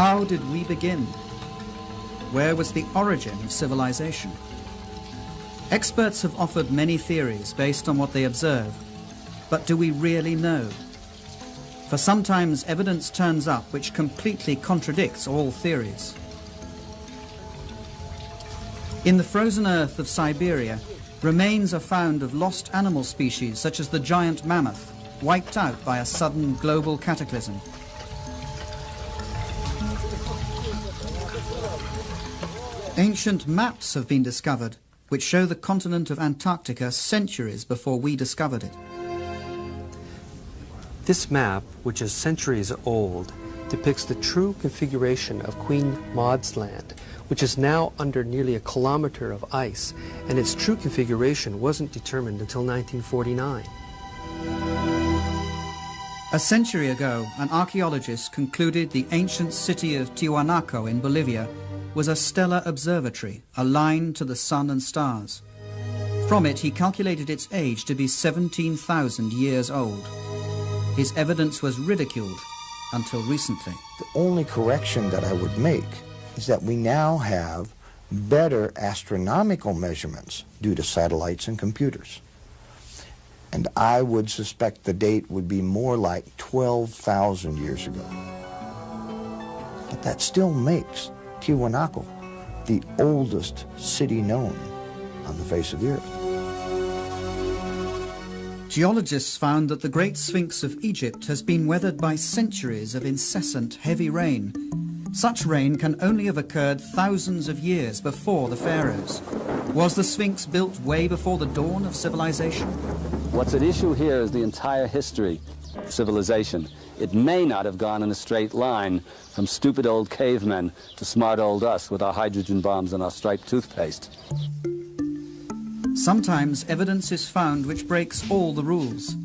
How did we begin? Where was the origin of civilization? Experts have offered many theories based on what they observe, but do we really know? For sometimes evidence turns up which completely contradicts all theories. In the frozen earth of Siberia, remains are found of lost animal species such as the giant mammoth, wiped out by a sudden global cataclysm. Ancient maps have been discovered, which show the continent of Antarctica centuries before we discovered it. This map, which is centuries old, depicts the true configuration of Queen Maud's Land, which is now under nearly a kilometer of ice, and its true configuration wasn't determined until 1949. A century ago, an archaeologist concluded the ancient city of Tiwanaku in Bolivia was a stellar observatory, aligned to the sun and stars. From it, he calculated its age to be 17,000 years old. His evidence was ridiculed until recently. The only correction that I would make is that we now have better astronomical measurements due to satellites and computers. And I would suspect the date would be more like 12,000 years ago. But that still makes Tiwanaku the oldest city known on the face of the earth. Geologists found that the Great Sphinx of Egypt has been weathered by centuries of incessant heavy rain. Such rain can only have occurred thousands of years before the pharaohs. Was the Sphinx built way before the dawn of civilization? What's at issue here is the entire history of civilization. It may not have gone in a straight line from stupid old cavemen to smart old us with our hydrogen bombs and our striped toothpaste. Sometimes evidence is found which breaks all the rules.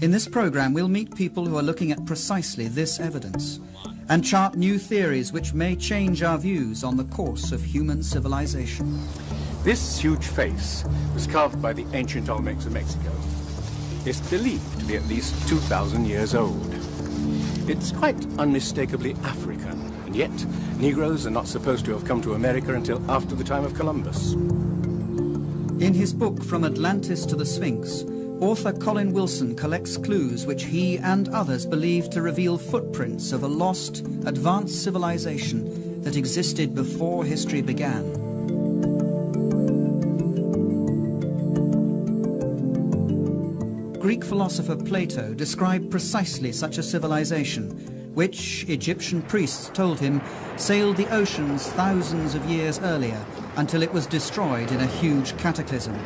In this program, we'll meet people who are looking at precisely this evidence and chart new theories which may change our views on the course of human civilization. This huge face was carved by the ancient Olmecs of Mexico. It's believed to be at least 2,000 years old. It's quite unmistakably African, and yet Negroes are not supposed to have come to America until after the time of Columbus. In his book From Atlantis to the Sphinx, author Colin Wilson collects clues which he and others believe to reveal footprints of a lost, advanced civilization that existed before history began. Greek philosopher Plato described precisely such a civilization, which, Egyptian priests told him, sailed the oceans thousands of years earlier until it was destroyed in a huge cataclysm.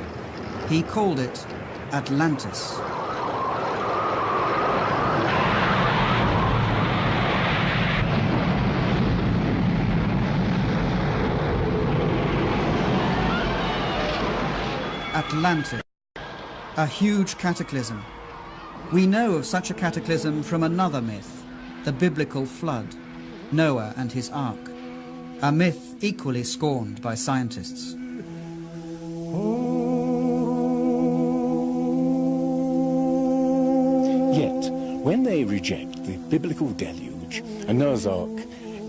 He called it Atlantis. Atlantis. A huge cataclysm. We know of such a cataclysm from another myth, the biblical flood, Noah and his ark, a myth equally scorned by scientists. Yet, when they reject the biblical deluge and Noah's Ark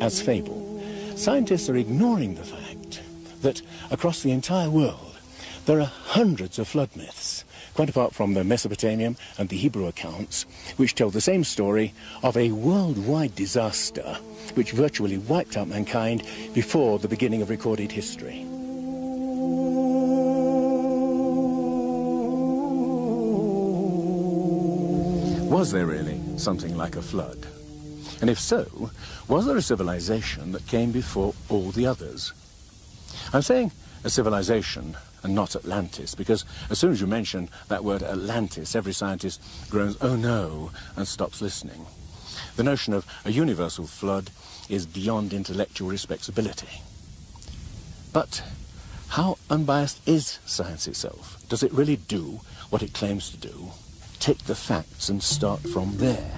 as fable, scientists are ignoring the fact that across the entire world there are hundreds of flood myths, quite apart from the Mesopotamian and the Hebrew accounts, which tell the same story of a worldwide disaster which virtually wiped out mankind before the beginning of recorded history. Was there really something like a flood? And if so, was there a civilization that came before all the others? I'm saying a civilization and not Atlantis, because as soon as you mention that word Atlantis, every scientist groans, "Oh no," and stops listening. The notion of a universal flood is beyond intellectual respectability. But how unbiased is science itself? Does it really do what it claims to do? Take the facts and start from there.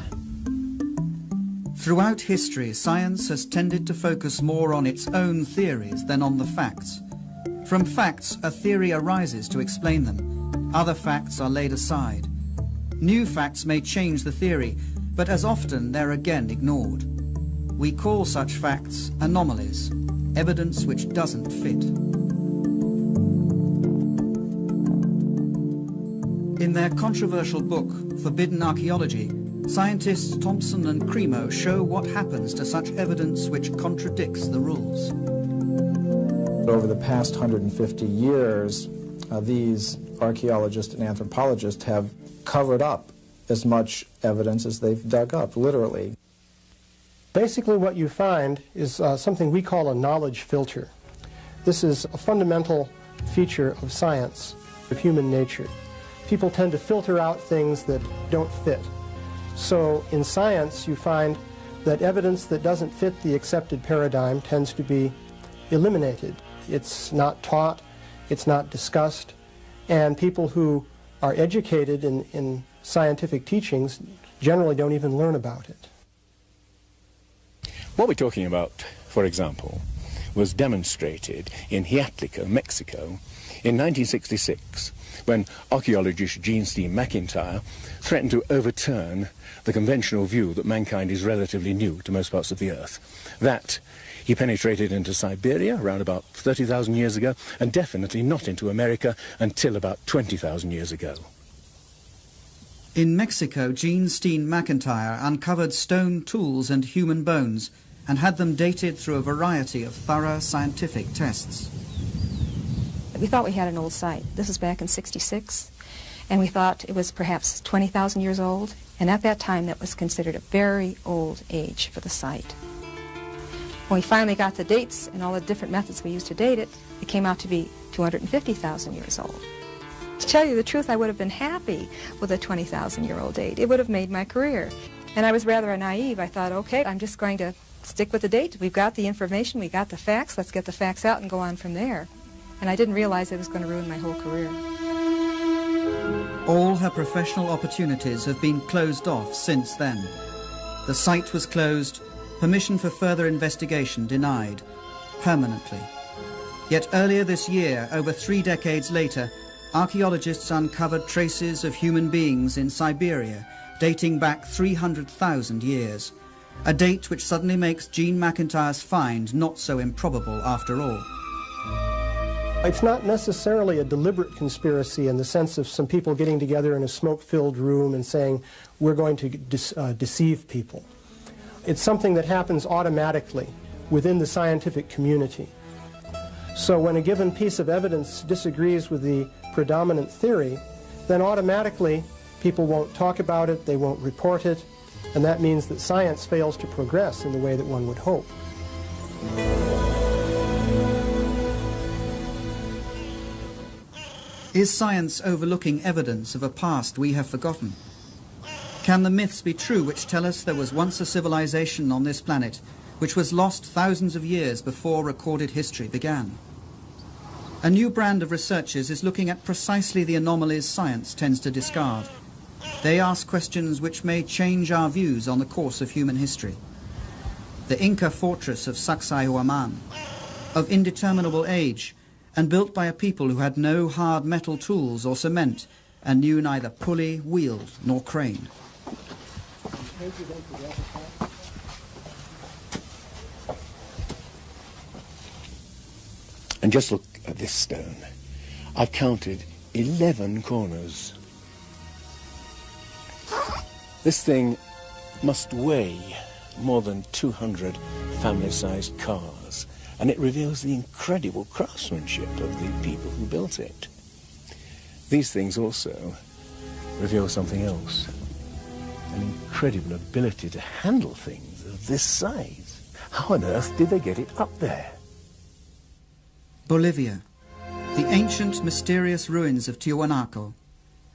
Throughout history, science has tended to focus more on its own theories than on the facts. From facts, a theory arises to explain them. Other facts are laid aside. New facts may change the theory, but as often they're again ignored. We call such facts anomalies, evidence which doesn't fit. In their controversial book, Forbidden Archaeology, scientists Thompson and Cremo show what happens to such evidence which contradicts the rules. Over the past 150 years, these archaeologists and anthropologists have covered up as much evidence as they've dug up, literally. Basically what you find is something we call a knowledge filter. This is a fundamental feature of science, of human nature. People tend to filter out things that don't fit. So in science you find that evidence that doesn't fit the accepted paradigm tends to be eliminated. It's not taught, it's not discussed, and people who are educated in scientific teachings generally don't even learn about it. What we're talking about, for example, was demonstrated in Hiatlico, Mexico, in 1966, when archaeologist Jean Steen McIntyre threatened to overturn the conventional view that mankind is relatively new to most parts of the Earth. That he penetrated into Siberia around about 30,000 years ago, and definitely not into America until about 20,000 years ago. In Mexico, Jean Steen McIntyre uncovered stone tools and human bones and had them dated through a variety of thorough scientific tests. We thought we had an old site. This was back in '66, and we thought it was perhaps 20,000 years old, and at that time that was considered a very old age for the site. When we finally got the dates and all the different methods we used to date it, it came out to be 250,000 years old. To tell you the truth, I would have been happy with a 20,000-year-old date. It would have made my career. And I was rather naive. I thought, okay, I'm just going to stick with the date. We've got the information, we got the facts, let's get the facts out and go on from there. And I didn't realize it was going to ruin my whole career. All her professional opportunities have been closed off since then. The site was closed, permission for further investigation denied, permanently. Yet earlier this year, over 3 decades later, archaeologists uncovered traces of human beings in Siberia, dating back 300,000 years, a date which suddenly makes Jean McIntyre's find not so improbable after all. It's not necessarily a deliberate conspiracy in the sense of some people getting together in a smoke-filled room and saying, we're going to deceive people. It's something that happens automatically within the scientific community. So when a given piece of evidence disagrees with the predominant theory, then automatically people won't talk about it, they won't report it, and that means that science fails to progress in the way that one would hope. Is science overlooking evidence of a past we have forgotten? Can the myths be true which tell us there was once a civilization on this planet which was lost thousands of years before recorded history began? A new brand of researchers is looking at precisely the anomalies science tends to discard. They ask questions which may change our views on the course of human history. The Inca fortress of Sacsayhuaman, of indeterminable age, and built by a people who had no hard metal tools or cement and knew neither pulley, wheel, nor crane. And just look at this stone. I've counted 11 corners. This thing must weigh more than 200 family-sized cars, and it reveals the incredible craftsmanship of the people who built it. These things also reveal something else, an incredible ability to handle things of this size. How on earth did they get it up there? Bolivia, the ancient mysterious ruins of Tiwanaku.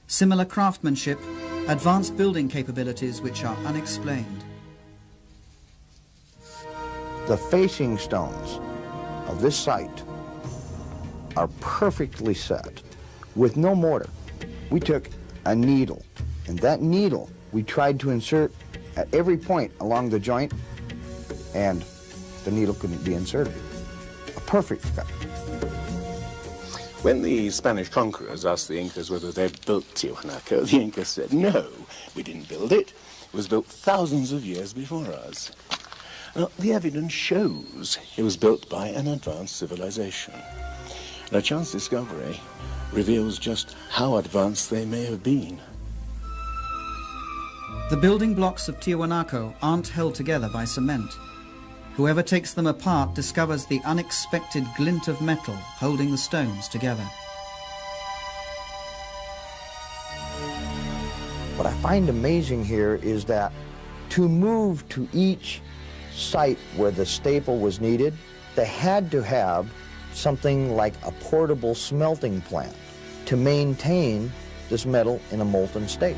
Similar craftsmanship, advanced building capabilities which are unexplained. The facing stones of this site are perfectly set with no mortar. We took a needle, and that needle we tried to insert at every point along the joint, and the needle couldn't be inserted. A perfect cut. When the Spanish conquerors asked the Incas whether they'd built Tiwanaku, the Incas said, no, we didn't build it. It was built thousands of years before us. Now, the evidence shows it was built by an advanced civilization. And a chance discovery reveals just how advanced they may have been. The building blocks of Tiwanaku aren't held together by cement. Whoever takes them apart discovers the unexpected glint of metal holding the stones together. What I find amazing here is that to move to each site where the staple was needed, they had to have something like a portable smelting plant to maintain this metal in a molten state.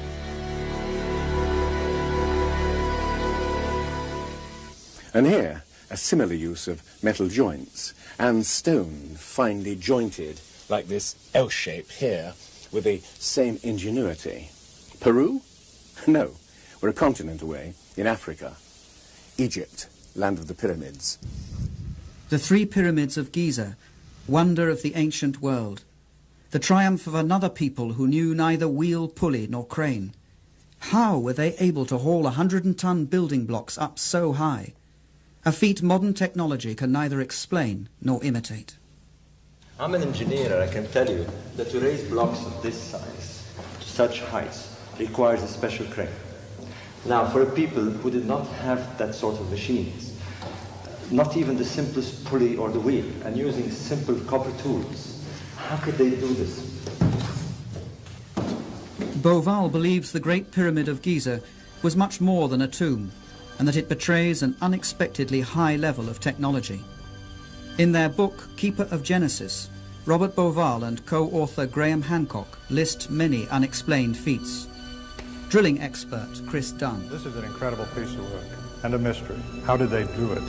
And here, a similar use of metal joints and stone finely jointed, like this L shape here, with the same ingenuity. Peru? No, we're a continent away, in Africa. Egypt, land of the pyramids. The three pyramids of Giza, wonder of the ancient world. The triumph of another people who knew neither wheel, pulley, nor crane. How were they able to haul 100-ton building blocks up so high? A feat modern technology can neither explain nor imitate. I'm an engineer, and I can tell you that to raise blocks of this size to such heights requires a special crane. Now, for people who did not have that sort of machines, not even the simplest pulley or the wheel, and using simple copper tools, how could they do this? Beauval believes the Great Pyramid of Giza was much more than a tomb, and that it betrays an unexpectedly high level of technology. In their book, Keeper of Genesis, Robert Beauval and co-author Graham Hancock list many unexplained feats. Drilling expert Chris Dunn. This is an incredible piece of work and a mystery. How did they do it?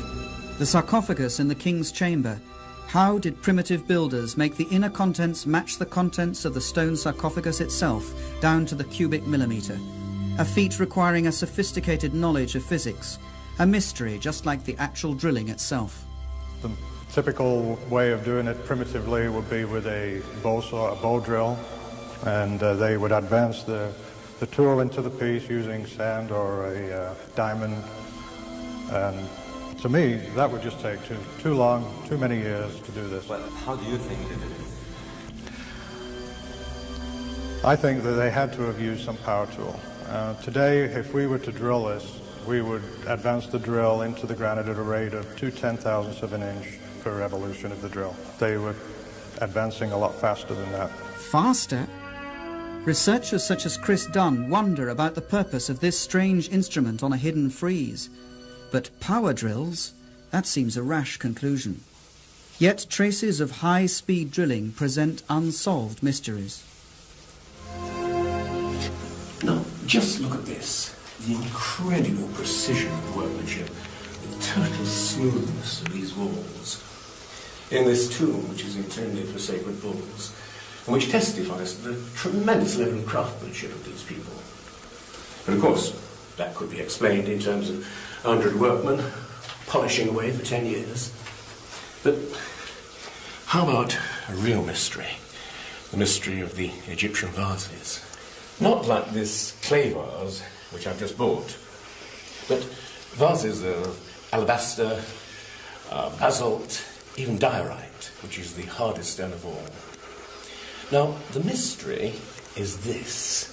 The sarcophagus in the king's chamber. How did primitive builders make the inner contents match the contents of the stone sarcophagus itself, down to the cubic millimeter? A feat requiring a sophisticated knowledge of physics. A mystery just like the actual drilling itself. The typical way of doing it primitively would be with a bow saw, a bow drill, and they would advance the tool into the piece using sand or a diamond. And to me, that would just take too long, too many years to do this. Well, how do you think they did it? I think that they had to have used some power tool. Today, if we were to drill this, we would advance the drill into the granite at a rate of 2/10,000ths of an inch per revolution of the drill. They were advancing a lot faster than that. Faster? Researchers such as Chris Dunn wonder about the purpose of this strange instrument on a hidden frieze. But power drills? That seems a rash conclusion. Yet traces of high-speed drilling present unsolved mysteries. Now, just look at this. The incredible precision of workmanship, the total smoothness of these walls. In this tomb, which is intended for sacred bulls, and which testifies to the tremendous level of craftsmanship of these people. But of course, that could be explained in terms of 100 workmen polishing away for 10 years. But how about a real mystery? The mystery of the Egyptian vases. Not like this clay vase, which I've just bought, but vases of alabaster, basalt, even diorite, which is the hardest stone of all. Now, the mystery is this.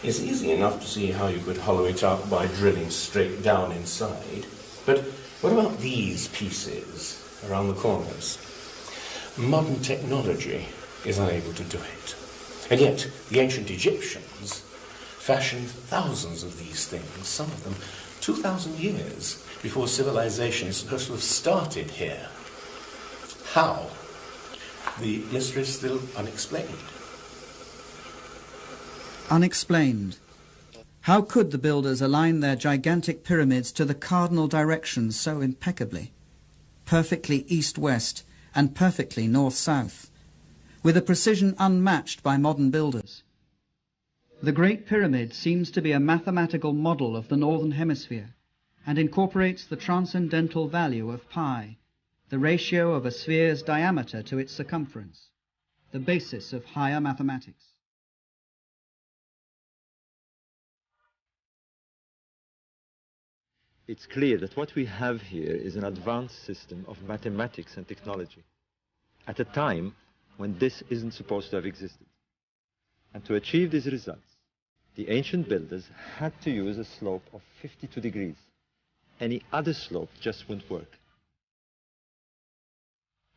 It's easy enough to see how you could hollow it out by drilling straight down inside. But what about these pieces around the corners? Modern technology is unable to do it. And yet, the ancient Egyptians fashioned thousands of these things, some of them 2,000 years before civilization is supposed to have started here. How? The mystery is still unexplained. Unexplained. How could the builders align their gigantic pyramids to the cardinal directions so impeccably? Perfectly east-west and perfectly north-south, with a precision unmatched by modern builders. The Great Pyramid seems to be a mathematical model of the Northern Hemisphere and incorporates the transcendental value of pi, the ratio of a sphere's diameter to its circumference, the basis of higher mathematics. it's clear that what we have here is an advanced system of mathematics and technology at a time when this isn't supposed to have existed. And to achieve these results, the ancient builders had to use a slope of 52 degrees. Any other slope just wouldn't work.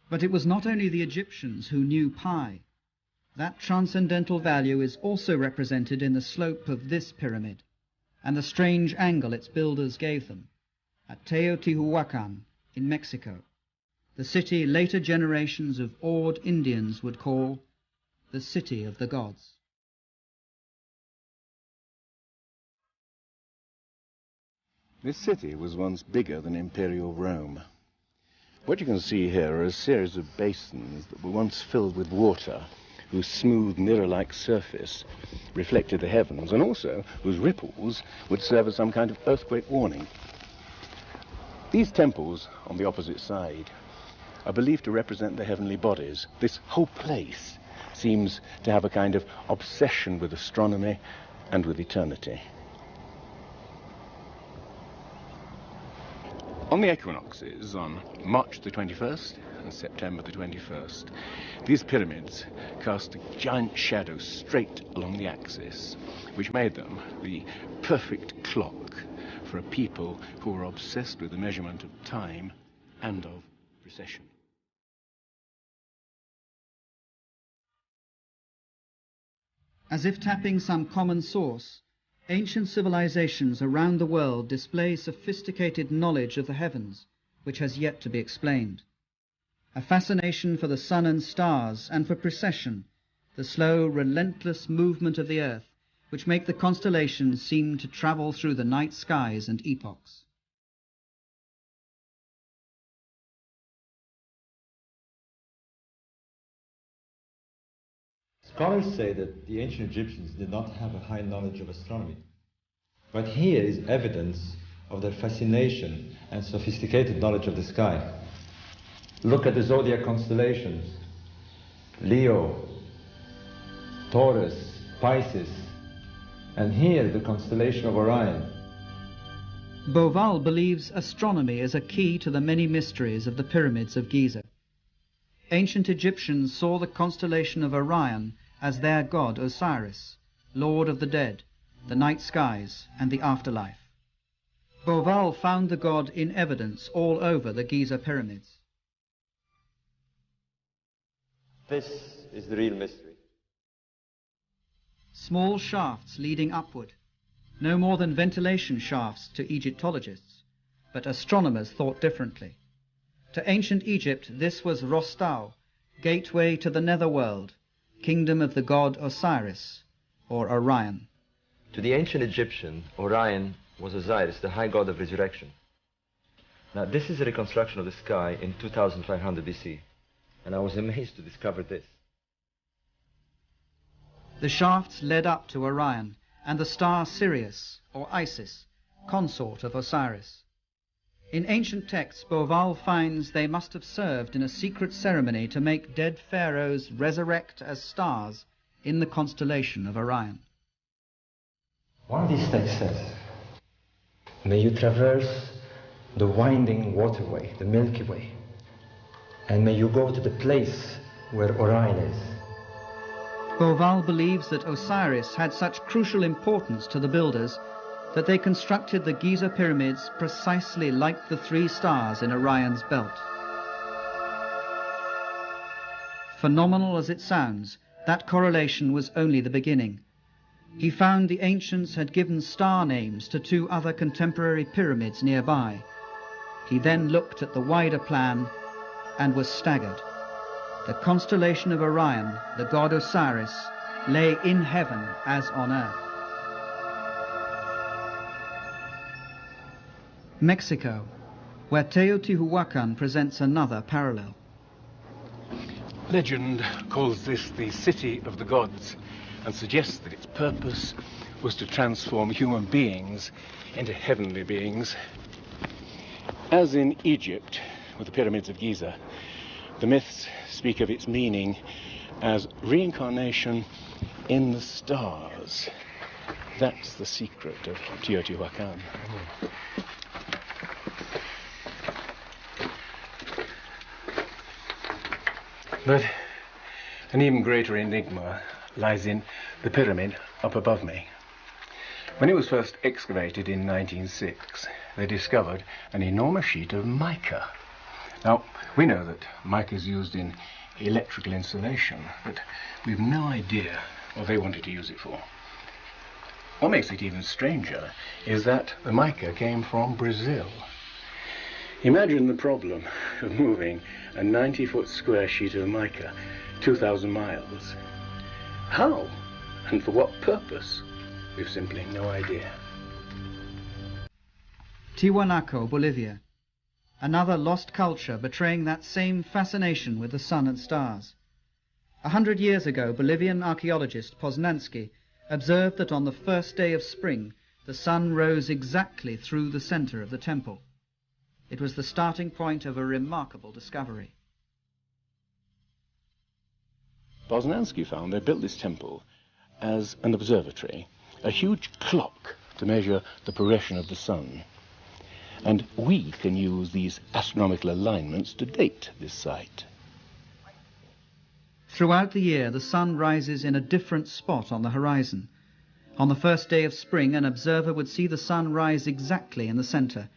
But it was not only the Egyptians who knew pi. That transcendental value is also represented in the slope of this pyramid and the strange angle its builders gave them at Teotihuacan in Mexico, the city later generations of awed Indians would call the City of the Gods. This city was once bigger than Imperial Rome. What you can see here are a series of basins that were once filled with water, whose smooth mirror-like surface reflected the heavens, and also whose ripples would serve as some kind of earthquake warning. These temples on the opposite side are believed to represent the heavenly bodies. This whole place seems to have a kind of obsession with astronomy and with eternity. On the equinoxes, on March the 21st and September the 21st, these pyramids cast a giant shadow straight along the axis, which made them the perfect clock for a people who were obsessed with the measurement of time and of precession. As if tapping some common source, ancient civilizations around the world display sophisticated knowledge of the heavens, which has yet to be explained. A fascination for the sun and stars and for precession, the slow, relentless movement of the earth, which make the constellations seem to travel through the night skies and epochs. Scholars say that the ancient Egyptians did not have a high knowledge of astronomy. But here is evidence of their fascination and sophisticated knowledge of the sky. Look at the zodiac constellations: Leo, Taurus, Pisces, and here the constellation of Orion. Beauval believes astronomy is a key to the many mysteries of the pyramids of Giza. Ancient Egyptians saw the constellation of Orion as their god Osiris, lord of the dead, the night skies, and the afterlife. Beauval found the god in evidence all over the Giza pyramids. This is the real mystery. Small shafts leading upward, no more than ventilation shafts to Egyptologists, but astronomers thought differently. To ancient Egypt, this was Rostau, gateway to the netherworld, kingdom of the god Osiris, or Orion. To the ancient Egyptian, Orion was Osiris, the high god of resurrection. Now, this is a reconstruction of the sky in 2500 BC, and I was amazed to discover this. The shafts led up to Orion and the star Sirius, or Isis, consort of Osiris. In ancient texts, Beauval finds they must have served in a secret ceremony to make dead pharaohs resurrect as stars in the constellation of Orion. One of these texts says, "May you traverse the winding waterway, the Milky Way, and may you go to the place where Orion is." Beauval believes that Osiris had such crucial importance to the builders that they constructed the Giza pyramids precisely like the three stars in Orion's belt. Phenomenal as it sounds, that correlation was only the beginning. He found the ancients had given star names to two other contemporary pyramids nearby. He then looked at the wider plan and was staggered. The constellation of Orion, the god Osiris, lay in heaven as on earth. Mexico, where Teotihuacan presents another parallel. Legend calls this the City of the Gods and suggests that its purpose was to transform human beings into heavenly beings. As in Egypt, with the pyramids of Giza, the myths speak of its meaning as reincarnation in the stars. That's the secret of Teotihuacan. But an even greater enigma lies in the pyramid up above me. When it was first excavated in 1906, they discovered an enormous sheet of mica. Now, we know that mica is used in electrical insulation, but we've no idea what they wanted to use it for. What makes it even stranger is that the mica came from Brazil. Imagine the problem of moving a 90-foot square sheet of mica 2,000 miles. How? And for what purpose? We've simply no idea. Tiwanaku, Bolivia. Another lost culture betraying that same fascination with the sun and stars. 100 years ago, Bolivian archaeologist Poznański observed that on the first day of spring, the sun rose exactly through the center of the temple. It was the starting point of a remarkable discovery. Poznański found they built this temple as an observatory, a huge clock to measure the progression of the sun. And we can use these astronomical alignments to date this site. Throughout the year, the sun rises in a different spot on the horizon. On the first day of spring, an observer would see the sun rise exactly in the center.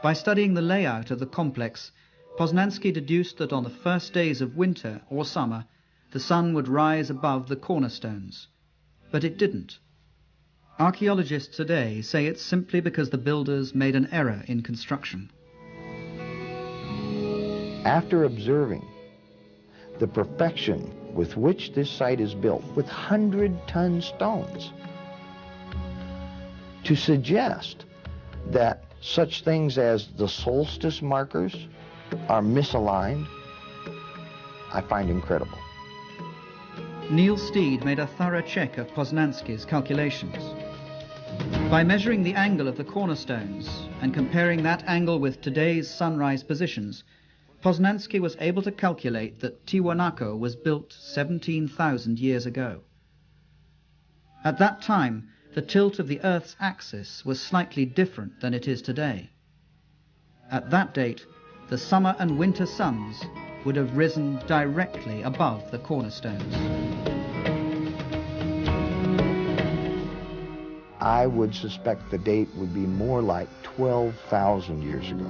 By studying the layout of the complex, Poznański deduced that on the first days of winter or summer, the sun would rise above the cornerstones. But it didn't. Archaeologists today say it's simply because the builders made an error in construction. After observing the perfection with which this site is built, with 100-ton stones, to suggest that such things as the solstice markers are misaligned, I find incredible. Neil Steed made a thorough check of Poznański's calculations. By measuring the angle of the cornerstones and comparing that angle with today's sunrise positions, Poznański was able to calculate that Tiwanaku was built 17,000 years ago. At that time, the tilt of the Earth's axis was slightly different than it is today. At that date, the summer and winter suns would have risen directly above the cornerstones. I would suspect the date would be more like 12,000 years ago.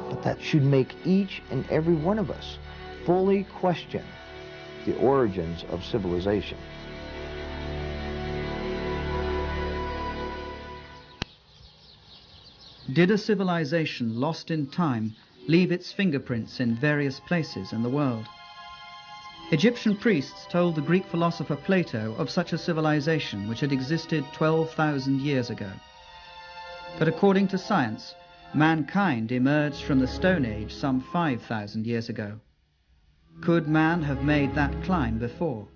But that should make each and every one of us fully question the origins of civilization. Did a civilization lost in time leave its fingerprints in various places in the world? Egyptian priests told the Greek philosopher Plato of such a civilization which had existed 12,000 years ago. But according to science, mankind emerged from the Stone Age some 5,000 years ago. Could man have made that climb before?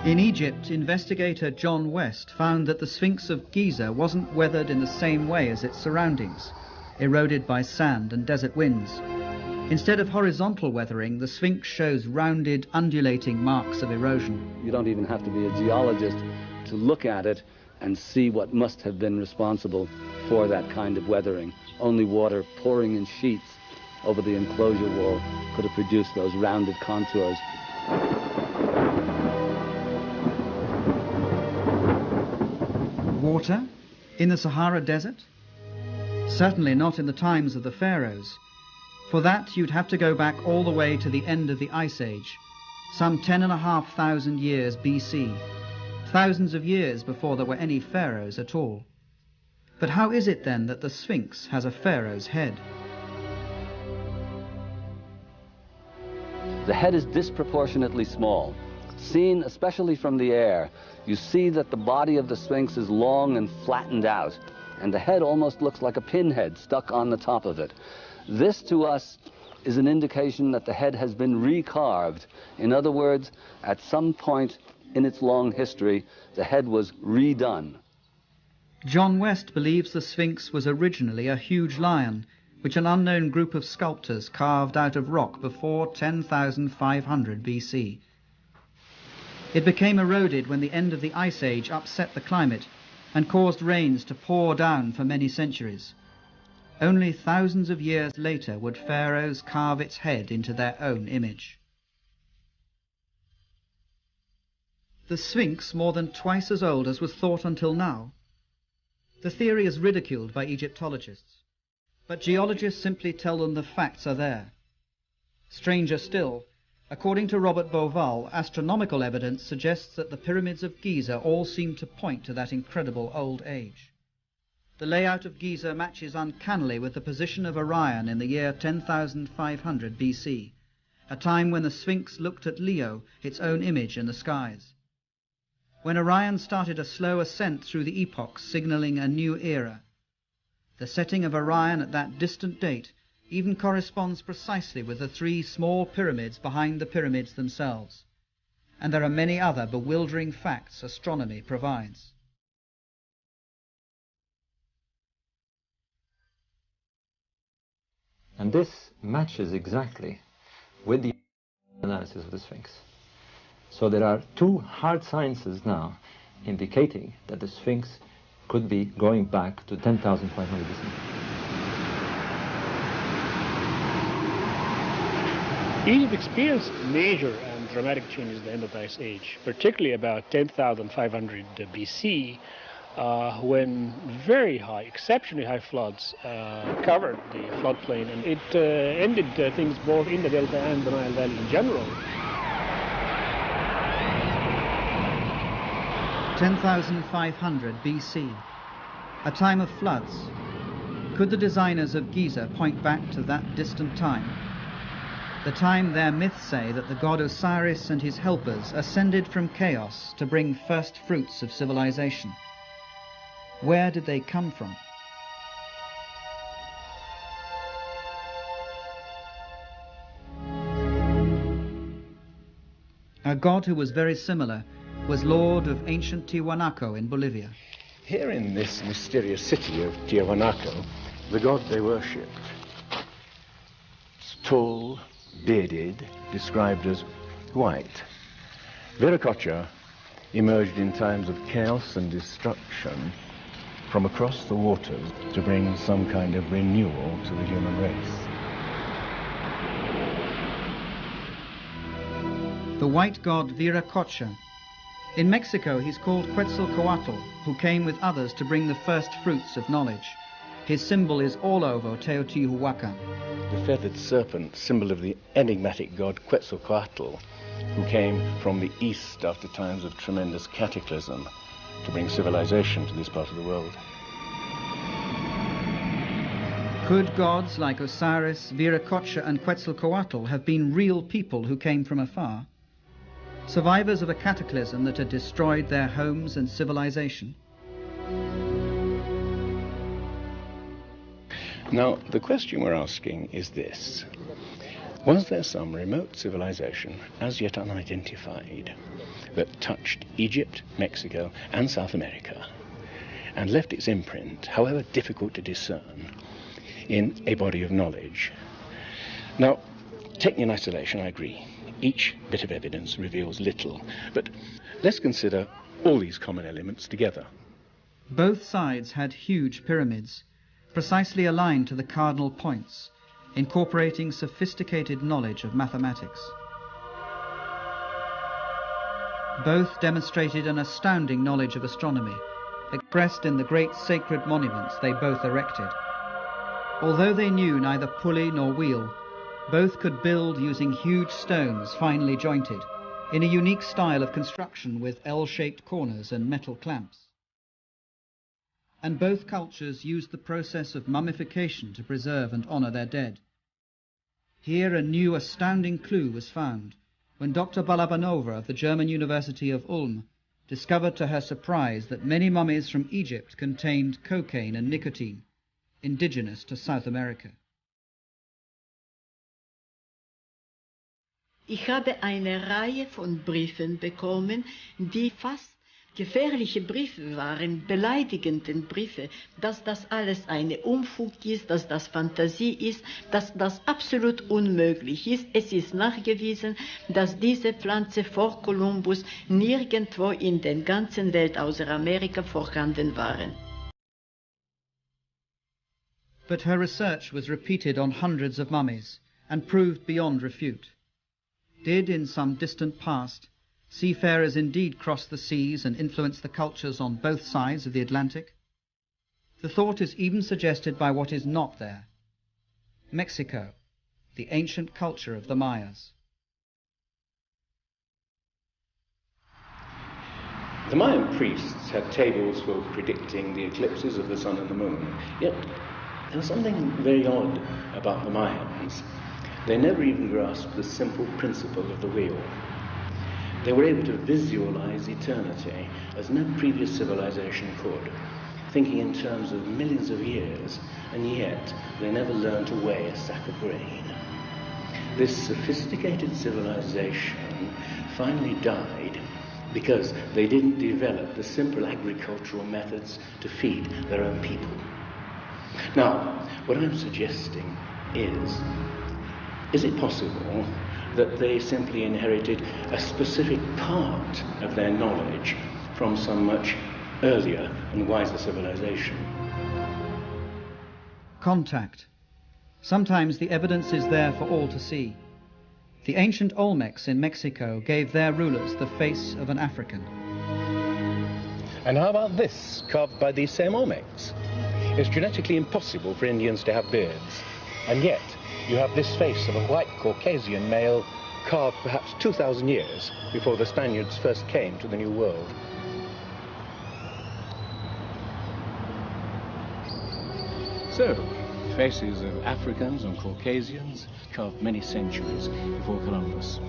In Egypt, investigator John West found that the Sphinx of Giza wasn't weathered in the same way as its surroundings, eroded by sand and desert winds. Instead of horizontal weathering, the Sphinx shows rounded, undulating marks of erosion. You don't even have to be a geologist to look at it and see what must have been responsible for that kind of weathering. Only water pouring in sheets over the enclosure wall could have produced those rounded contours. Water? In the Sahara Desert? Certainly not in the times of the pharaohs. For that, you'd have to go back all the way to the end of the Ice Age, some 10,500 years BC, thousands of years before there were any pharaohs at all. But how is it then that the Sphinx has a pharaoh's head? The head is disproportionately small. Seen especially from the air, you see that the body of the Sphinx is long and flattened out, and the head almost looks like a pinhead stuck on the top of it. This, to us, is an indication that the head has been recarved. In other words, at some point in its long history, the head was redone. John West believes the Sphinx was originally a huge lion, which an unknown group of sculptors carved out of rock before 10,500 BC. It became eroded when the end of the Ice Age upset the climate and caused rains to pour down for many centuries. Only thousands of years later would pharaohs carve its head into their own image. The Sphinx more than twice as old as was thought until now. The theory is ridiculed by Egyptologists, but geologists simply tell them the facts are there. Stranger still, according to Robert Bauval, astronomical evidence suggests that the pyramids of Giza all seem to point to that incredible old age. The layout of Giza matches uncannily with the position of Orion in the year 10,500 BC, a time when the Sphinx looked at Leo, its own image in the skies. When Orion started a slow ascent through the epochs, signaling a new era. The setting of Orion at that distant date even corresponds precisely with the three small pyramids behind the pyramids themselves. And there are many other bewildering facts astronomy provides. And this matches exactly with the analysis of the Sphinx. So there are two hard sciences now indicating that the Sphinx could be going back to 10,500 BC. Egypt experienced major and dramatic changes at the end of the Ice Age, particularly about 10,500 BC, when very high, exceptionally high floods covered the floodplain, and it ended things both in the Delta and the Nile Valley in general. 10,500 BC, a time of floods. Could the designers of Giza point back to that distant time? The time their myths say that the god Osiris and his helpers ascended from chaos to bring first fruits of civilization. Where did they come from? A god who was very similar was lord of ancient Tiwanaku in Bolivia. Here in this mysterious city of Tiwanaku, the god they worshipped, tall, bearded, described as white. Viracocha emerged in times of chaos and destruction from across the waters to bring some kind of renewal to the human race. The white god Viracocha. In Mexico, he's called Quetzalcoatl, who came with others to bring the first fruits of knowledge. His symbol is all over Teotihuacan. The feathered serpent, symbol of the enigmatic god Quetzalcoatl, who came from the east after times of tremendous cataclysm to bring civilization to this part of the world. Could gods like Osiris, Viracocha and Quetzalcoatl have been real people who came from afar? Survivors of a cataclysm that had destroyed their homes and civilization? Now, the question we're asking is this. Was there some remote civilization, as yet unidentified, that touched Egypt, Mexico, and South America, and left its imprint, however difficult to discern, in a body of knowledge? Now, taken in isolation, I agree. Each bit of evidence reveals little, but let's consider all these common elements together. Both sides had huge pyramids, precisely aligned to the cardinal points, incorporating sophisticated knowledge of mathematics. Both demonstrated an astounding knowledge of astronomy, expressed in the great sacred monuments they both erected. Although they knew neither pulley nor wheel, both could build using huge stones finely jointed, in a unique style of construction with L-shaped corners and metal clamps. And both cultures used the process of mummification to preserve and honor their dead. Here a new astounding clue was found when Dr. Balabanova of the German University of Ulm discovered to her surprise that many mummies from Egypt contained cocaine and nicotine, indigenous to South America. Ich habe eine Reihe von Briefen bekommen, die fast gefährliche Briefe waren, beleidigende Briefe, dass das alles eine Unfug ist, dass das Fantasie ist, dass das absolut unmöglich ist. Es ist nachgewiesen, dass diese Pflanze vor Kolumbus nirgendwo in der ganzen Welt außer Amerika vorhanden waren. But her research was repeated on hundreds of mummies and proved beyond refute. Did, in some distant past, seafarers indeed cross the seas and influence the cultures on both sides of the Atlantic? The thought is even suggested by what is not there: Mexico, the ancient culture of the Mayas. The Mayan priests had tables for predicting the eclipses of the sun and the moon, yet there was something very odd about the Mayans. They never even grasped the simple principle of the wheel. They were able to visualize eternity as no previous civilization could, thinking in terms of millions of years, and yet they never learned to weigh a sack of grain. This sophisticated civilization finally died because they didn't develop the simple agricultural methods to feed their own people. Now, what I'm suggesting is it possible that they simply inherited a specific part of their knowledge from some much earlier and wiser civilization? Contact. Sometimes the evidence is there for all to see. The ancient Olmecs in Mexico gave their rulers the face of an African. And how about this, carved by these same Olmecs? It's genetically impossible for Indians to have beards, and yet you have this face of a white Caucasian male carved perhaps 2,000 years before the Spaniards first came to the New World. So, faces of Africans and Caucasians carved many centuries before Columbus.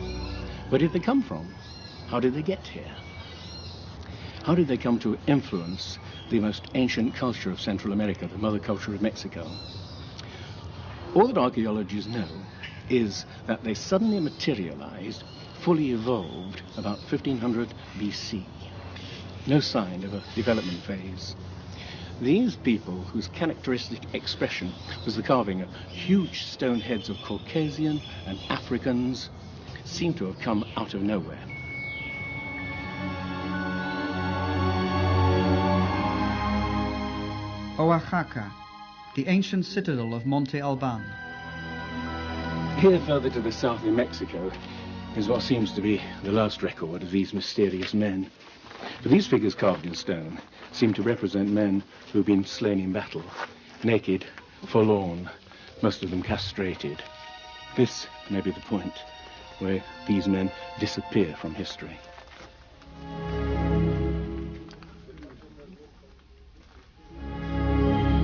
Where did they come from? How did they get here? How did they come to influence the most ancient culture of Central America, the mother culture of Mexico? All that archaeologists know is that they suddenly materialized, fully evolved about 1500 BC. No sign of a development phase. These people, whose characteristic expression was the carving of huge stone heads of Caucasian and Africans, seem to have come out of nowhere. Oaxaca, the ancient citadel of Monte Alban. Here, further to the south in Mexico, is what seems to be the last record of these mysterious men. But these figures carved in stone seem to represent men who have been slain in battle, naked, forlorn, most of them castrated. This may be the point where these men disappear from history.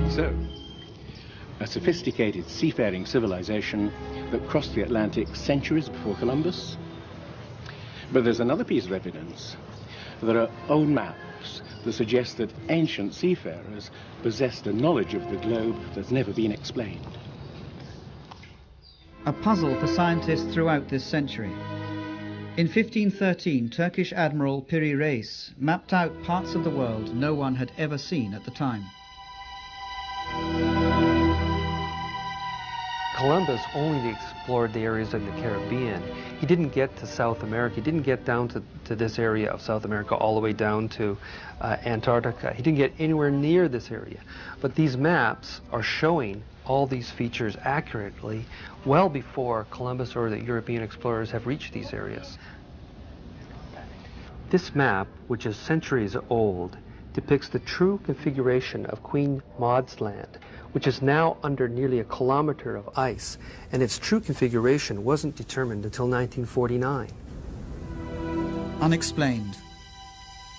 So, a sophisticated seafaring civilization that crossed the Atlantic centuries before Columbus. But there's another piece of evidence. There are old maps that suggest that ancient seafarers possessed a knowledge of the globe that's never been explained. A puzzle for scientists throughout this century. In 1513, Turkish Admiral Piri Reis mapped out parts of the world no one had ever seen at the time. Columbus only explored the areas of the Caribbean. He didn't get to South America. He didn't get down to this area of South America all the way down to Antarctica. He didn't get anywhere near this area. But these maps are showing all these features accurately well before Columbus or the European explorers have reached these areas. This map, which is centuries old, depicts the true configuration of Queen Maud's Land, which is now under nearly a kilometer of ice, and its true configuration wasn't determined until 1949. Unexplained.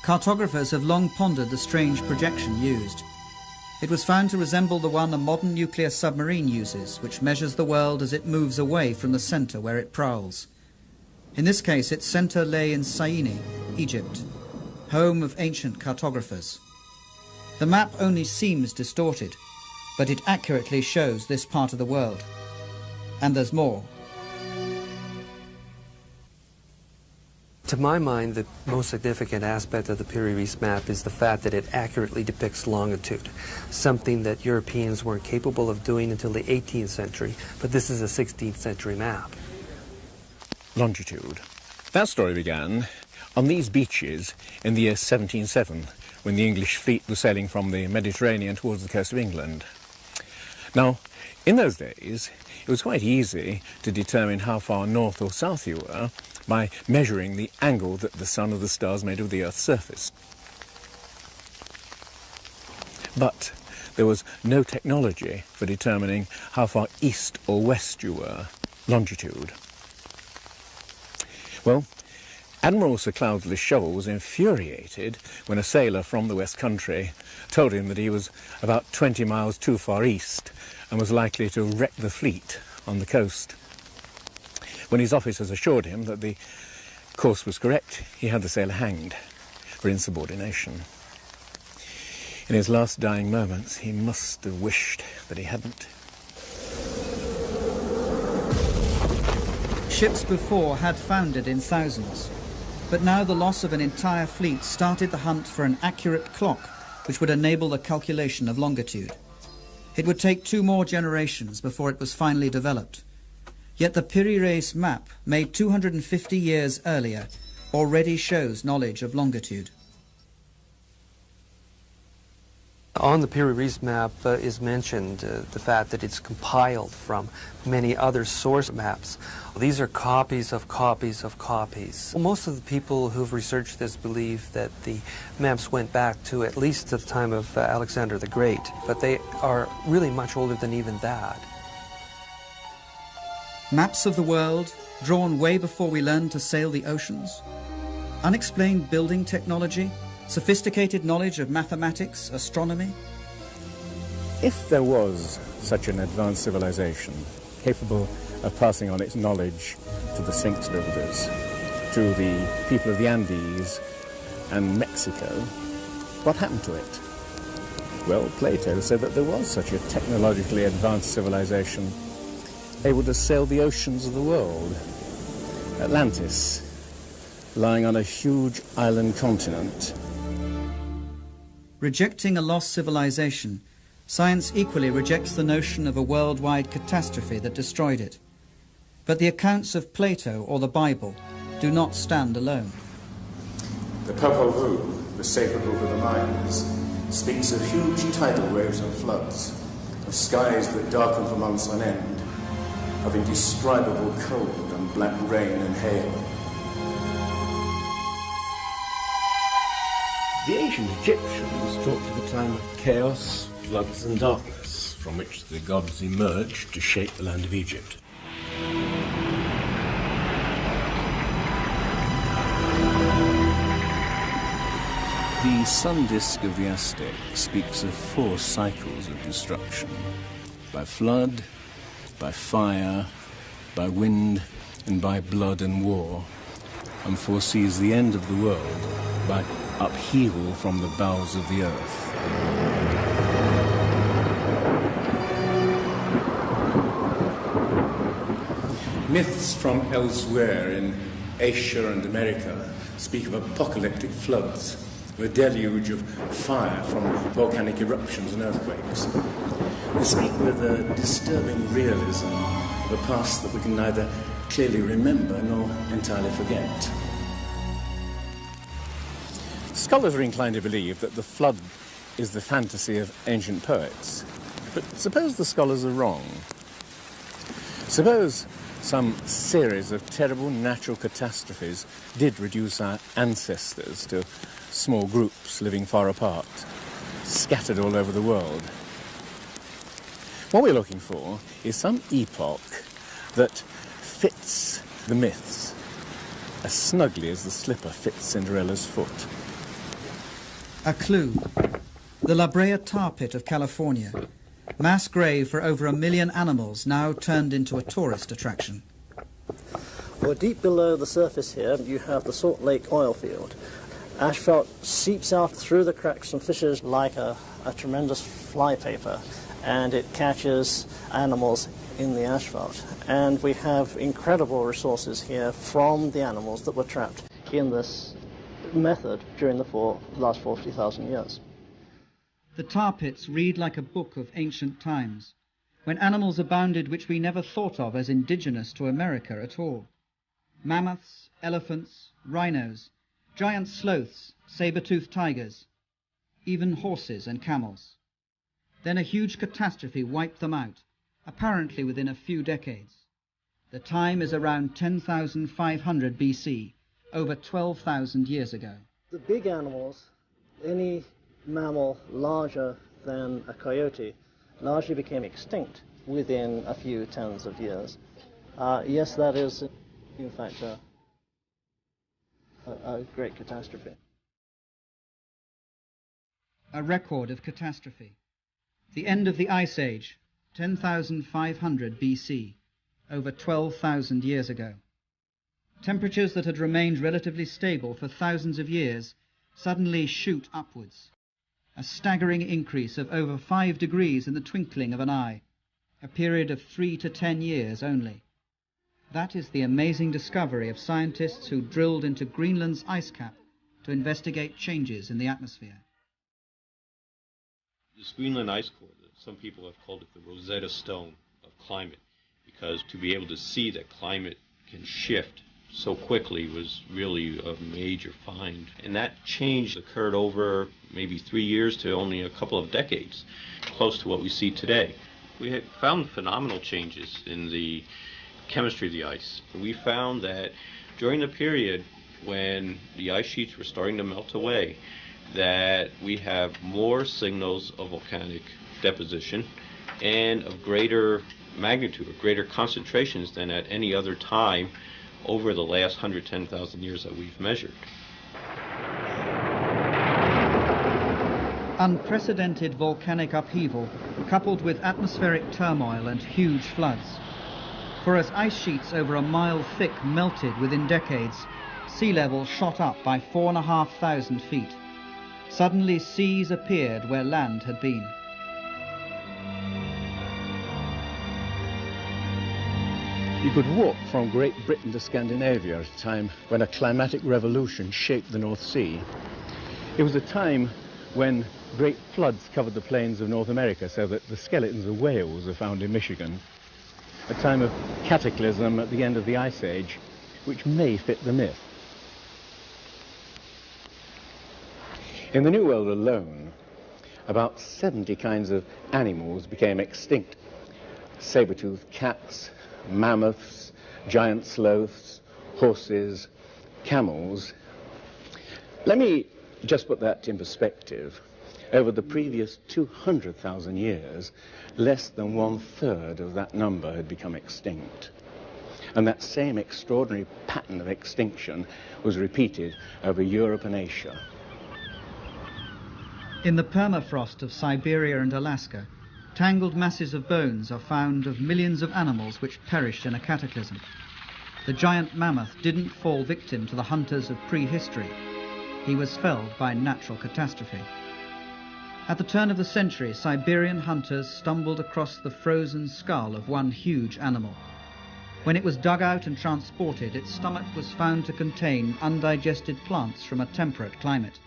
Cartographers have long pondered the strange projection used. It was found to resemble the one a modern nuclear submarine uses, which measures the world as it moves away from the center where it prowls. In this case, its center lay in Syene, Egypt, home of ancient cartographers. The map only seems distorted, but it accurately shows this part of the world. And there's more. To my mind, the most significant aspect of the Piri Reis map is the fact that it accurately depicts longitude, something that Europeans weren't capable of doing until the 18th century, but this is a 16th century map. Longitude. That story began on these beaches in the year 1707, when the English fleet was sailing from the Mediterranean towards the coast of England. Now, in those days, it was quite easy to determine how far north or south you were by measuring the angle that the sun or the stars made of the Earth's surface. But there was no technology for determining how far east or west you were, longitude. Well, Admiral Sir Cloudesley Shovel was infuriated when a sailor from the West Country told him that he was about 20 miles too far east and was likely to wreck the fleet on the coast. When his officers assured him that the course was correct, he had the sailor hanged for insubordination. In his last dying moments, he must have wished that he hadn't. Ships before had foundered in thousands, but now the loss of an entire fleet started the hunt for an accurate clock which would enable the calculation of longitude. It would take 2 more generations before it was finally developed. Yet the Piri-Reis map, made 250 years earlier, already shows knowledge of longitude. On the Piri-Reis map is mentioned the fact that it's compiled from many other source maps. These are copies of copies of copies. Most of the people who've researched this believe that the maps went back to at least the time of Alexander the Great, but they are really much older than even that. Maps of the world, drawn way before we learned to sail the oceans? Unexplained building technology? Sophisticated knowledge of mathematics, astronomy? If there was such an advanced civilization capable of passing on its knowledge to the Sphinx builders, to the people of the Andes and Mexico, what happened to it? Well, Plato said that there was such a technologically advanced civilization able to sail the oceans of the world. Atlantis, lying on a huge island continent. Rejecting a lost civilization, science equally rejects the notion of a worldwide catastrophe that destroyed it. But the accounts of Plato or the Bible do not stand alone. The Popol Vuh, the sacred book of the Mayans, speaks of huge tidal waves and floods, of skies that darken for months on end, of indescribable cold and black rain and hail. The ancient Egyptians talked of a time of chaos, floods and darkness, from which the gods emerged to shape the land of Egypt. The sun disk of the Aztec speaks of 4 cycles of destruction: by flood, by fire, by wind, and by blood and war, and foresees the end of the world by upheaval from the bowels of the earth. Myths from elsewhere in Asia and America speak of apocalyptic floods, of a deluge of fire from volcanic eruptions and earthquakes. They speak with a disturbing realism of a past that we can neither clearly remember nor entirely forget. Scholars are inclined to believe that the flood is the fantasy of ancient poets. But suppose the scholars are wrong. Suppose some series of terrible natural catastrophes did reduce our ancestors to small groups living far apart, scattered all over the world. What we're looking for is some epoch that fits the myths as snugly as the slipper fits Cinderella's foot. A clue. The La Brea tar pit of California. Mass grave for over 1 million animals now turned into a tourist attraction. Well, deep below the surface here, you have the Salt Lake oil field. Asphalt seeps out through the cracks and fissures like a tremendous flypaper, and it catches animals in the asphalt. And we have incredible resources here from the animals that were trapped in this method during the last 40,000 years. The tar pits read like a book of ancient times, when animals abounded which we never thought of as indigenous to America at all. Mammoths, elephants, rhinos, giant sloths, saber-toothed tigers, even horses and camels. Then a huge catastrophe wiped them out, apparently within a few decades. The time is around 10,500 BC, over 12,000 years ago. The big animals, any mammal larger than a coyote, largely became extinct within a few tens of years. Yes, that is, in fact, a great catastrophe. A record of catastrophe. The end of the Ice Age, 10,500 BC, over 12,000 years ago. Temperatures that had remained relatively stable for thousands of years suddenly shoot upwards. A staggering increase of over 5 degrees in the twinkling of an eye, a period of 3 to 10 years only. That is the amazing discovery of scientists who drilled into Greenland's ice cap to investigate changes in the atmosphere. This Greenland ice core, some people have called it the Rosetta Stone of climate, because to be able to see that climate can shift so quickly was really a major find. And that change occurred over maybe 3 years to only a couple of decades, close to what we see today. We had found phenomenal changes in the chemistry of the ice. We found that during the period when the ice sheets were starting to melt away, that we have more signals of volcanic deposition and of greater magnitude, or greater concentrations than at any other time over the last 110,000 years that we've measured. Unprecedented volcanic upheaval coupled with atmospheric turmoil and huge floods. For as ice sheets over a mile thick melted within decades, sea level shot up by 4,500 feet. Suddenly seas appeared where land had been. You could walk from Great Britain to Scandinavia at a time when a climatic revolution shaped the North Sea. It was a time when great floods covered the plains of North America, so that the skeletons of whales are found in Michigan. A time of cataclysm at the end of the Ice Age, which may fit the myth. In the New World alone, about 70 kinds of animals became extinct. Saber-toothed cats, mammoths, giant sloths, horses, camels. Let me just put that in perspective. Over the previous 200,000 years, less than 1/3 of that number had become extinct. And that same extraordinary pattern of extinction was repeated over Europe and Asia. In the permafrost of Siberia and Alaska, tangled masses of bones are found of millions of animals which perished in a cataclysm. The giant mammoth didn't fall victim to the hunters of prehistory. He was felled by natural catastrophe. At the turn of the century, Siberian hunters stumbled across the frozen skull of one huge animal. When it was dug out and transported, its stomach was found to contain undigested plants from a temperate climate.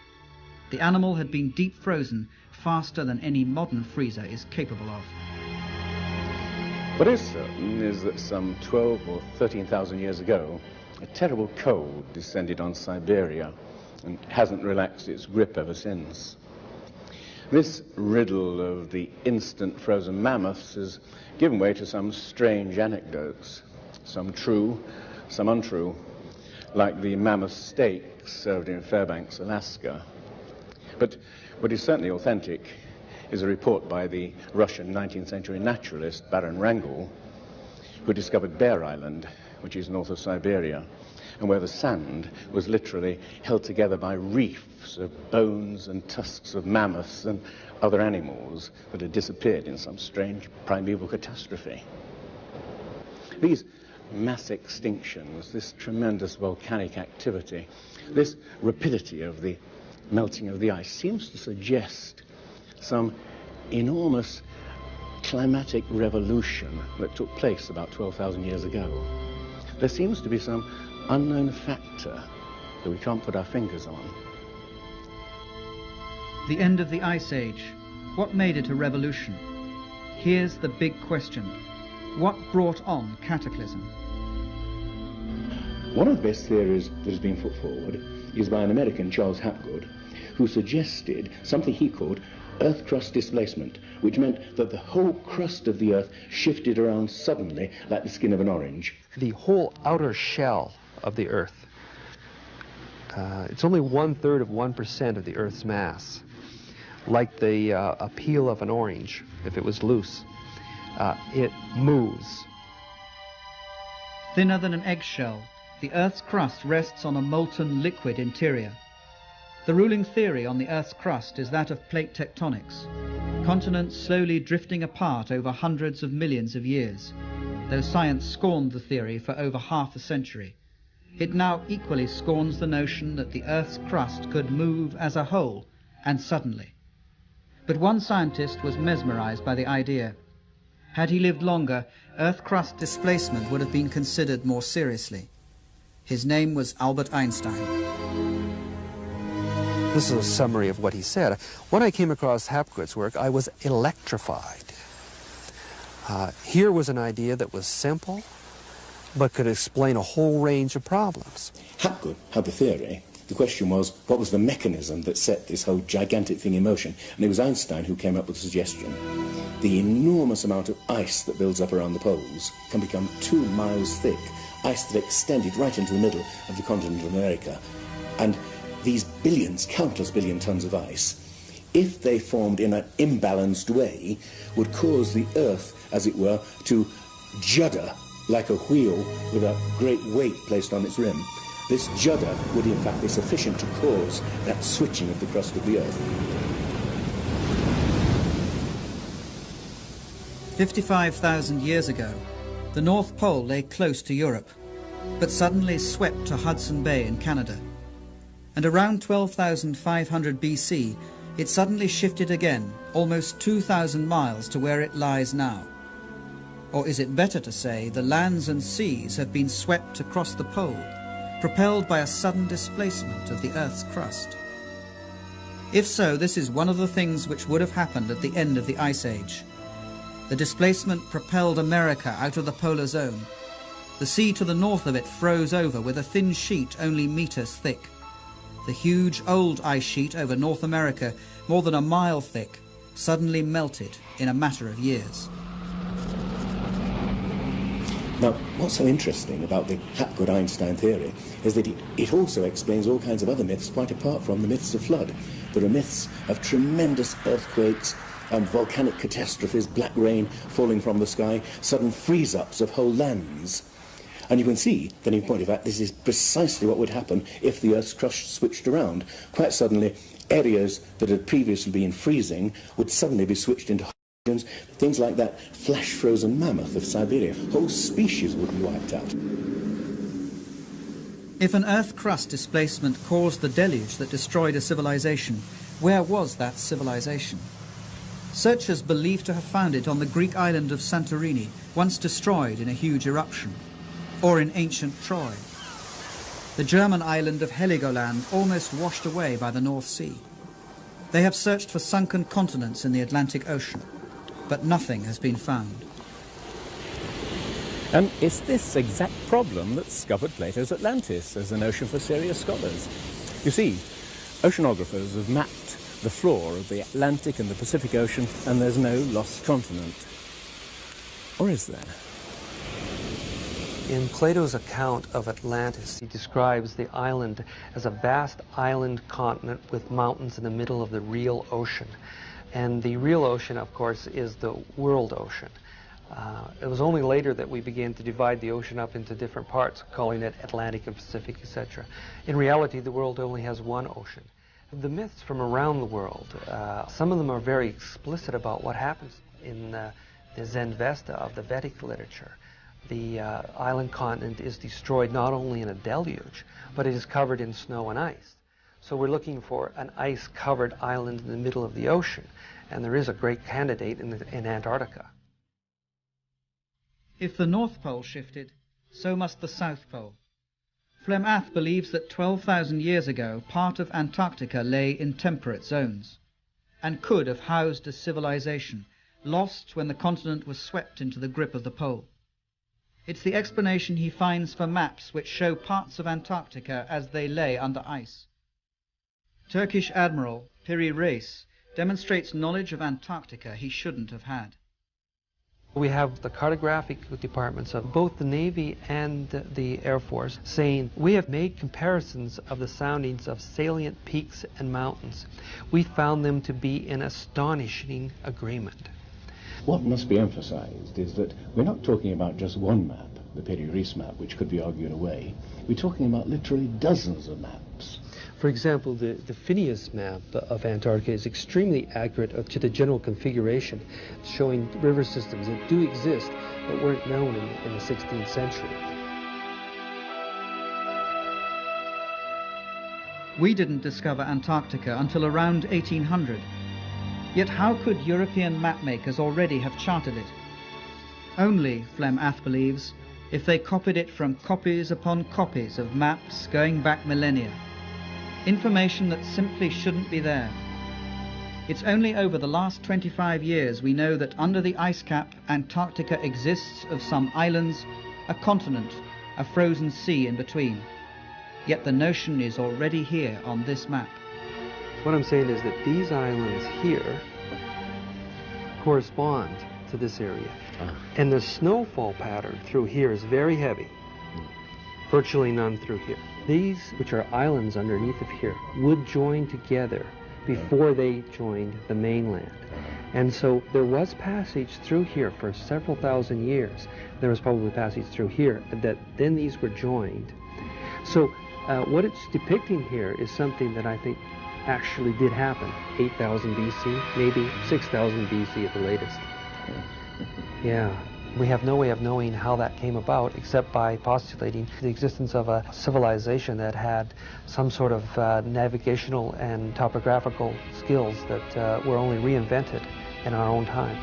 The animal had been deep frozen faster than any modern freezer is capable of. What is certain is that some 12 or 13,000 years ago, a terrible cold descended on Siberia and hasn't relaxed its grip ever since. This riddle of the instant frozen mammoths has given way to some strange anecdotes, some true, some untrue, like the mammoth steak served in Fairbanks, Alaska. But what is certainly authentic is a report by the Russian 19th century naturalist Baron Wrangel, who discovered Bear Island, which is north of Siberia, and where the sand was literally held together by reefs of bones and tusks of mammoths and other animals that had disappeared in some strange primeval catastrophe. These mass extinctions, this tremendous volcanic activity, this rapidity of the melting of the ice seems to suggest some enormous climatic revolution that took place about 12,000 years ago. There seems to be some unknown factor that we can't put our fingers on. The end of the Ice Age. What made it a revolution? Here's the big question. What brought on cataclysm? One of the best theories that has been put forward is by an American, Charles Hapgood, who suggested something he called earth crust displacement, which meant that the whole crust of the earth shifted around suddenly like the skin of an orange. The whole outer shell of the earth, it's only 1/3 of 1% of the earth's mass. Like the a peel of an orange, if it was loose, it moves. Thinner than an eggshell, the Earth's crust rests on a molten liquid interior. The ruling theory on the Earth's crust is that of plate tectonics, continents slowly drifting apart over hundreds of millions of years. Though science scorned the theory for over half a century, it now equally scorns the notion that the Earth's crust could move as a whole and suddenly. But one scientist was mesmerized by the idea. Had he lived longer, Earth crust displacement would have been considered more seriously. His name was Albert Einstein. This is a summary of what he said. When I came across Hapgood's work, I was electrified. Here was an idea that was simple, but could explain a whole range of problems. Hapgood had the theory. The question was, what was the mechanism that set this whole gigantic thing in motion? And it was Einstein who came up with the suggestion. The enormous amount of ice that builds up around the poles can become 2 miles thick, ice that extended right into the middle of the continent of America. And these billions, countless billion tons of ice, if they formed in an imbalanced way, would cause the Earth, as it were, to judder like a wheel with a great weight placed on its rim. This judder would in fact be sufficient to cause that switching of the crust of the Earth. 55,000 years ago, the North Pole lay close to Europe, but suddenly swept to Hudson Bay in Canada. And around 12,500 BC, it suddenly shifted again, almost 2,000 miles to where it lies now. Or is it better to say the lands and seas have been swept across the pole, propelled by a sudden displacement of the Earth's crust? If so, this is one of the things which would have happened at the end of the Ice Age. The displacement propelled America out of the polar zone. The sea to the north of it froze over with a thin sheet only meters thick. The huge old ice sheet over North America, more than a mile thick, suddenly melted in a matter of years. Now, what's so interesting about the Hapgood-Einstein theory is that it also explains all kinds of other myths quite apart from the myths of flood. There are myths of tremendous earthquakes, volcanic catastrophes, black rain falling from the sky, sudden freeze-ups of whole lands. And you can see that in point of fact this is precisely what would happen if the Earth's crust switched around. Quite suddenly, areas that had previously been freezing would suddenly be switched into regions. Things like that flash-frozen mammoth of Siberia. Whole species would be wiped out. If an Earth crust displacement caused the deluge that destroyed a civilization, where was that civilization? Searchers believe to have found it on the Greek island of Santorini, once destroyed in a huge eruption, or in ancient Troy. The German island of Heligoland almost washed away by the North Sea. They have searched for sunken continents in the Atlantic Ocean, but nothing has been found. And it's this exact problem that scuppered Plato's Atlantis as an ocean for serious scholars. You see, oceanographers have mapped the floor of the Atlantic and the Pacific Ocean, and there's no lost continent. Or is there? In Plato's account of Atlantis, he describes the island as a vast island continent with mountains in the middle of the real ocean. And the real ocean, of course, is the world ocean. It was only later that we began to divide the ocean up into different parts, calling it Atlantic and Pacific, etc. In reality, the world only has one ocean. The myths from around the world, some of them are very explicit about what happens in the Zen Vesta of the Vedic literature. The island continent is destroyed not only in a deluge, but it is covered in snow and ice. So we're looking for an ice-covered island in the middle of the ocean, and there is a great candidate in Antarctica. If the North Pole shifted, so must the South Pole. Flemath believes that 12,000 years ago, part of Antarctica lay in temperate zones, and could have housed a civilization, lost when the continent was swept into the grip of the pole. It's the explanation he finds for maps which show parts of Antarctica as they lay under ice. Turkish Admiral Piri Reis demonstrates knowledge of Antarctica he shouldn't have had. We have the cartographic departments of both the Navy and the Air Force saying we have made comparisons of the soundings of salient peaks and mountains. We found them to be in astonishing agreement. What must be emphasized is that we're not talking about just one map, the Peri-Reis map, which could be argued away. We're talking about literally dozens of maps. For example, the Phineas map of Antarctica is extremely accurate to the general configuration, showing river systems that do exist but weren't known in the 16th century. We didn't discover Antarctica until around 1800. Yet how could European mapmakers already have charted it? Only, Flem Ath believes, if they copied it from copies upon copies of maps going back millennia. Information that simply shouldn't be there. It's only over the last 25 years we know that under the ice cap, Antarctica exists of some islands, a continent, a frozen sea in between. Yet the notion is already here on this map. What I'm saying is that these islands here correspond to this area. And the snowfall pattern through here is very heavy. Virtually none through here. These, which are islands underneath of here, would join together before they joined the mainland. And so there was passage through here for several thousand years. There was probably passage through here that then these were joined. So what it's depicting here is something that I think actually did happen. 8,000 BC, maybe 6,000 BC at the latest. Yeah. We have no way of knowing how that came about except by postulating the existence of a civilization that had some sort of navigational and topographical skills that were only reinvented in our own time.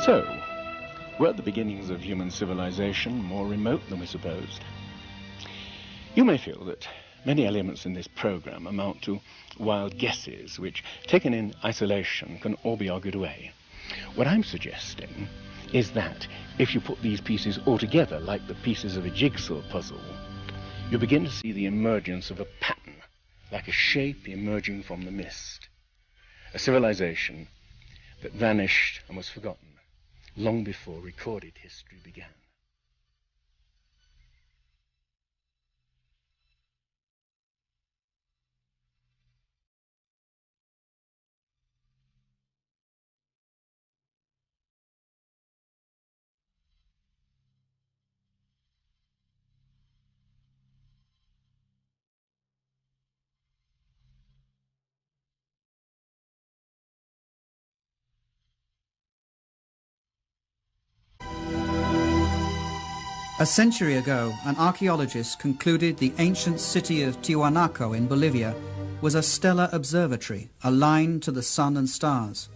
So, were the beginnings of human civilization more remote than we supposed? You may feel that many elements in this program amount to wild guesses which, taken in isolation, can all be argued away. What I'm suggesting is that if you put these pieces all together like the pieces of a jigsaw puzzle, you begin to see the emergence of a pattern, like a shape emerging from the mist. A civilization that vanished and was forgotten long before recorded history began. A century ago, an archaeologist concluded the ancient city of Tiwanaku in Bolivia was a stellar observatory, aligned to the sun and stars.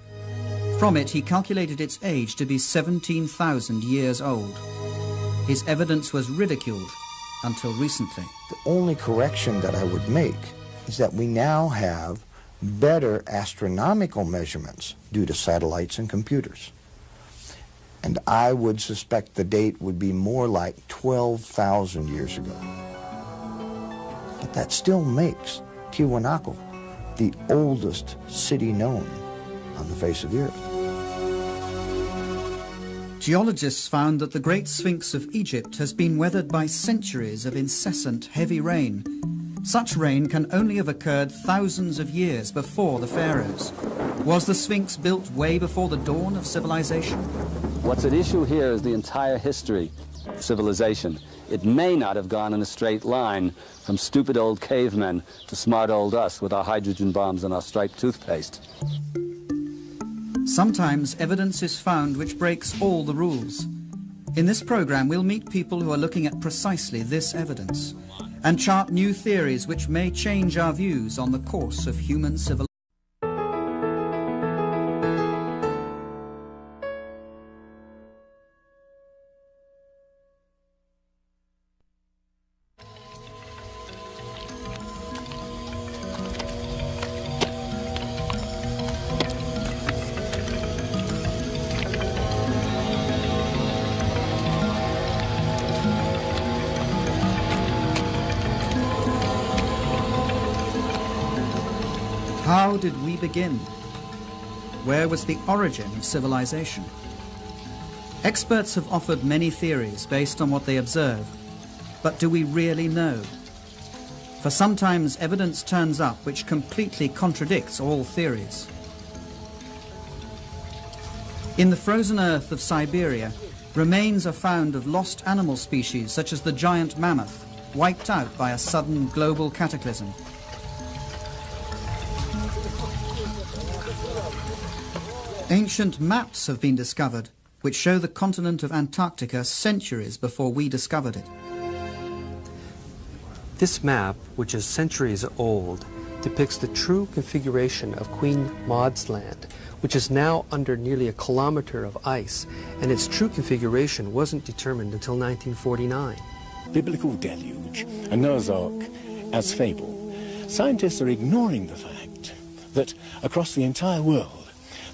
From it, he calculated its age to be 17,000 years old. His evidence was ridiculed until recently. The only correction that I would make is that we now have better astronomical measurements due to satellites and computers. And I would suspect the date would be more like 12,000 years ago. But that still makes Tiwanaku the oldest city known on the face of the earth. Geologists found that the Great Sphinx of Egypt has been weathered by centuries of incessant heavy rain. Such rain can only have occurred thousands of years before the pharaohs. Was the Sphinx built way before the dawn of civilization? What's at issue here is the entire history of civilization. It may not have gone in a straight line from stupid old cavemen to smart old us with our hydrogen bombs and our striped toothpaste. Sometimes evidence is found which breaks all the rules. In this program, we'll meet people who are looking at precisely this evidence and chart new theories which may change our views on the course of human civilization. How did we begin? Where was the origin of civilization? Experts have offered many theories based on what they observe, but do we really know? For sometimes evidence turns up which completely contradicts all theories. In the frozen earth of Siberia, remains are found of lost animal species such as the giant mammoth, wiped out by a sudden global cataclysm. Ancient maps have been discovered which show the continent of Antarctica centuries before we discovered it. This map, which is centuries old, depicts the true configuration of Queen Maud's land, which is now under nearly a kilometer of ice, and its true configuration wasn't determined until 1949. Biblical deluge and Noah's Ark as fable. Scientists are ignoring the fact that across the entire world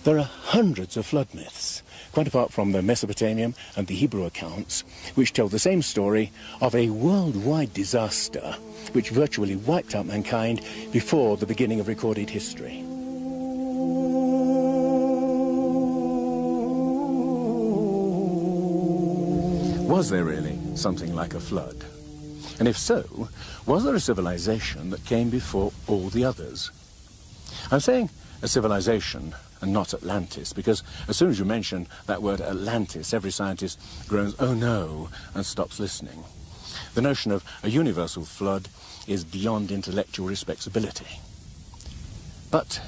there are hundreds of flood myths, quite apart from the Mesopotamian and the Hebrew accounts, which tell the same story of a worldwide disaster which virtually wiped out mankind before the beginning of recorded history. Was there really something like a flood? And if so, was there a civilization that came before all the others? I'm saying a civilization and not Atlantis, because as soon as you mention that word Atlantis, every scientist groans, "Oh no," and stops listening. The notion of a universal flood is beyond intellectual respectability. But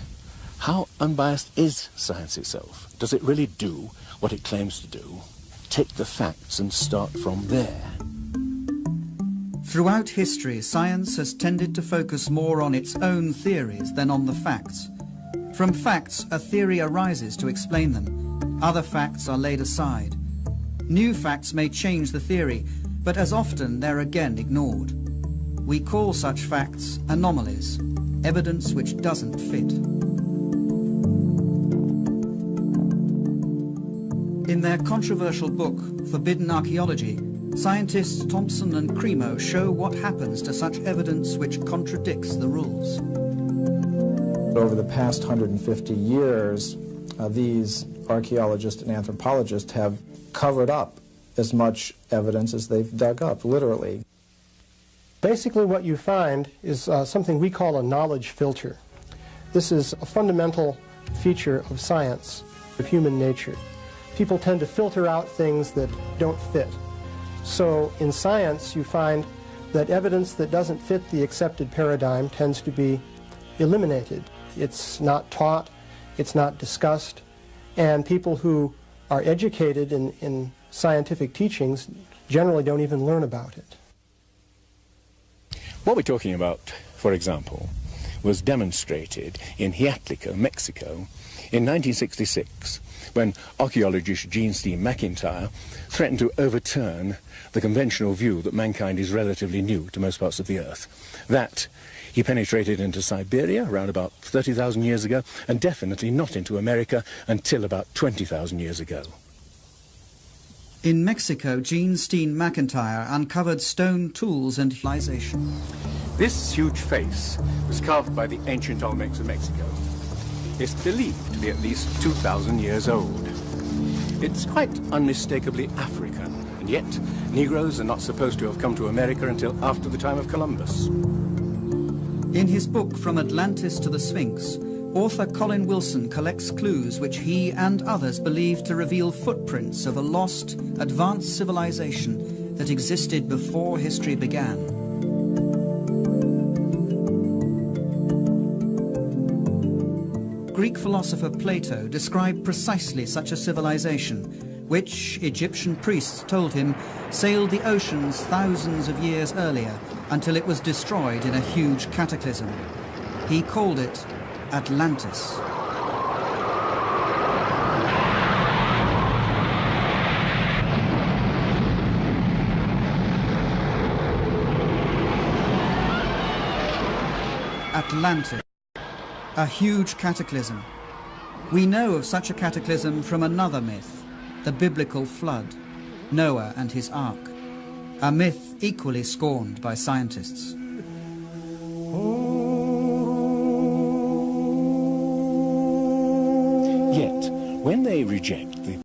how unbiased is science itself? Does it really do what it claims to do? Take the facts and start from there. Throughout history, science has tended to focus more on its own theories than on the facts. From facts, a theory arises to explain them. Other facts are laid aside. New facts may change the theory, but as often they're again ignored. We call such facts anomalies, evidence which doesn't fit. In their controversial book, Forbidden Archaeology, scientists Thompson and Cremo show what happens to such evidence which contradicts the rules. Over the past 150 years, these archaeologists and anthropologists have covered up as much evidence as they've dug up, literally. Basically what you find is something we call a knowledge filter. This is a fundamental feature of science, of human nature. People tend to filter out things that don't fit. So in science you find that evidence that doesn't fit the accepted paradigm tends to be eliminated. It's not taught, it's not discussed, and people who are educated in scientific teachings generally don't even learn about it. What we're talking about, for example, was demonstrated in Hiatlico, Mexico, in 1966, when archaeologist Jean Steen McIntyre threatened to overturn the conventional view that mankind is relatively new to most parts of the Earth. That he penetrated into Siberia around about 30,000 years ago, and definitely not into America until about 20,000 years ago. In Mexico, Jean Steen McIntyre uncovered stone tools and civilization. This huge face was carved by the ancient Olmecs of Mexico. It's believed to be at least 2,000 years old. It's quite unmistakably African, and yet Negroes are not supposed to have come to America until after the time of Columbus. In his book From Atlantis to the Sphinx, author Colin Wilson collects clues which he and others believe to reveal footprints of a lost, advanced civilization that existed before history began. Greek philosopher Plato described precisely such a civilization, which, Egyptian priests told him, sailed the oceans thousands of years earlier until it was destroyed in a huge cataclysm. He called it Atlantis. Atlantis, a huge cataclysm. We know of such a cataclysm from another myth, the biblical flood, Noah and his ark, a myth equally scorned by scientists. Yet, when they reject the